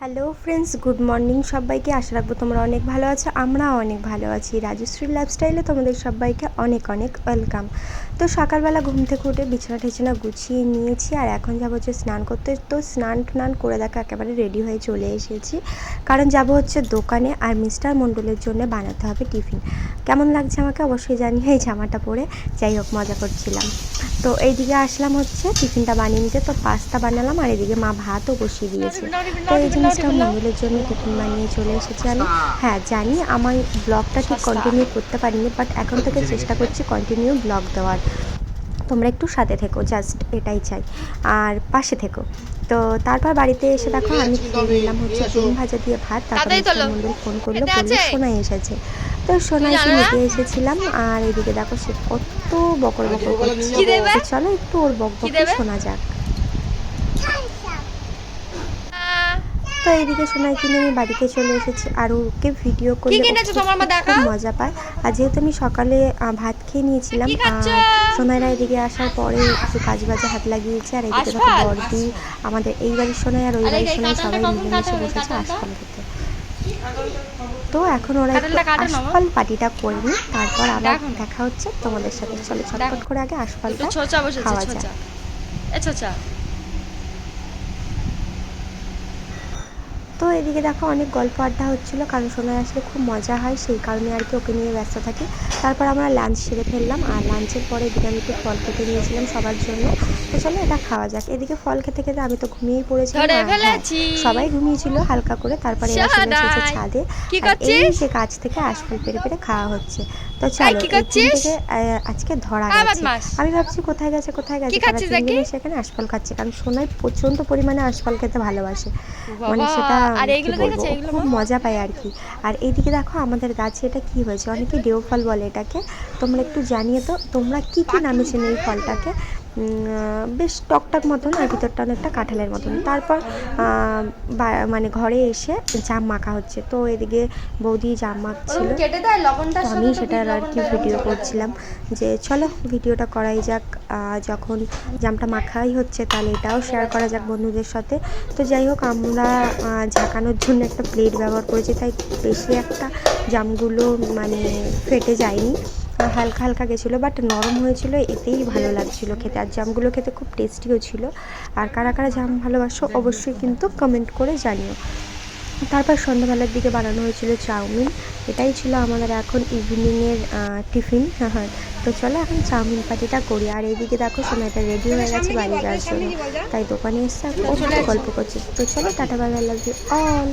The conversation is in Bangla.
হ্যালো ফ্রেন্ডস, গুড মর্নিং সবাইকে। আশা রাখবো তোমরা অনেক ভালো আছো, আমরাও অনেক ভালো আছি। রাজশ্রী লাইফস্টাইলে তোমাদের সবাইকে অনেক অনেক ওয়েলকাম। তো সকালবেলা ঘুম থেকে উঠে বিছানা টিছানা গুছিয়ে নিয়েছি, আর এখন যাবো হচ্ছে স্নান করতে। তো স্নান টান করে দেখো একেবারে রেডি হয়ে চলে এসেছি, কারণ যাব হচ্ছে দোকানে, আর মিস্টার মণ্ডলের জন্য বানাতে হবে টিফিন। কেমন লাগছে আমাকে অবশ্যই জানিয়ে এই জামাটা পরে। যাই হোক, মজা করছিলাম। তো এইদিকে আসলাম হচ্ছে টিফিনটা বানিয়ে নিতে। তো পাস্তা বানালাম, আর এদিকে মা ভাতও বসিয়ে দিয়েছে। তো এই জিনিসটা মণ্ডলের জন্য টিফিন বানিয়ে চলে এসেছি আমি। হ্যাঁ জানি, আমার ব্লগটা ঠিক কন্টিনিউ করতে পারিনি, বাট এখন থেকে চেষ্টা করছি কন্টিনিউ ব্লগ দেওয়ার। তোমরা একটু সাথে থেকো, জাস্ট এটাই চাই, আর পাশে থেকো। তো তারপর বাড়িতে এসে দেখো আমি খেয়ে নিলাম হচ্ছে ডিম ভাজা দিয়ে ভাত। তারপর মিস্টার মণ্ডল ফোন করলো, বললো সোনাই এসেছে। তো সোনাইকে নিতে এসেছিলাম, আর এদিকে দেখো সে কত বকর বকর করছে। তো চলো একটু ওর বক বকটা শোনা যাক। তো এইদিকে সোনাই কিনে আমি বাড়িতে চলে এসেছি, আর ওকে ভিডিও করলে খুব মজা পায়। আর যেহেতু আমি সকালে ভাত খেয়ে নিয়েছিলাম, আর সোনাইরা এদিকে আসার পরে একটু কাজ বাজে হাত লাগিয়েছে। আর এদিকে দেখো বড়দি, আমাদের এই বাড়ির সোনাই আর ওই বাড়ির সোনাই সবাই মিলেমিশে বসেছে আশফল খেতে। তো এখন ওরা একটু আশফল পাটিটা করে নি, তারপর আবার দেখা হচ্ছে তোমাদের সাথে। চলো ছটপট করে আগে আশফলটা খাওয়া যায়। তো এদিকে দেখো অনেক গল্প আড্ডা হচ্ছিলো, কারণ সোনাই আসলে খুব মজা হয়, সেই কারণে আর কি ওকে নিয়ে ব্যস্ত থাকি। তারপর আমরা লাঞ্চ সেরে ফেললাম, আর লাঞ্চের পরে এদিকে আমি একটু ফল কেটে নিয়েছিলাম সবার জন্য। তো চলো এটা খাওয়া যাক। এদিকে ফল খেতে খেতে আমি তো ঘুমিয়েই পড়েছিলাম, সবাই ঘুমিয়েছিল হালকা করে। তারপরে এরা চলে এসেছে ছাদে, আর এই যে গাছ থেকে আশফল পেরে পেরে খাওয়া হচ্ছে। তো চলো এই থেকে আজকে ধরা গেছে। আমি ভাবছি কোথায় গেছে তারা তিনজনে সেখানে আশফল খাচ্ছে, কারণ সোনাই প্রচণ্ড পরিমাণে আশফল খেতে ভালোবাসে। মানে সেটা কি বলবো, খুব মজা পায় আর কি। আর এইদিকে দেখো আমাদের গাছে এটা কি হয়েছে, অনেকে ডেউ ফল বলে এটাকে। তোমরা একটু জানিয়ে তো তোমরা কি কি নামে চেনো এই ফলটাকে। বেশ টকটক মতন, আর ভিতরটা অনেকটা কাঁঠালের মতন। তারপর মানে ঘরে এসে জাম মাখা হচ্ছে। তো এদিকে বৌদি জাম মাখছিল, তো আমি সেটার আর কি ভিডিও করছিলাম, যে চলো ভিডিওটা করাই যাক। যখন জামটা মাখাই হচ্ছে তাহলে এটাও শেয়ার করা যাক বন্ধুদের সাথে। তো যাই হোক, আমরা ঝাঁকানোর জন্য একটা প্লেট ব্যবহার করেছি, তাই বেশি একটা জামগুলো মানে ফেটে যায়নি, হালকা হালকা গেছিলো, বাট নরম হয়েছিল, এতেই ভালো লাগছিলো খেতে। আর জামগুলো খেতে খুব টেস্টিও ছিল। আর কারা কারা জাম ভালোবাসো অবশ্যই কিন্তু কমেন্ট করে জানিও। তারপর সন্ধ্যাবেলার দিকে বানানো হয়েছিল চাউমিন। এটাই ছিল আমাদের এখন ইভিনিংয়ের টিফিন। হ্যাঁ, তো চলো এখন চাউমিন পাটিটা করি। আর এইদিকে দেখো সোনাইটা রেডি হয়ে গেছে বাড়ি যাওয়ার জন্য, তাই দোকানে এসে কত গল্প করছে। তো চলো tata, bye bye, love you all.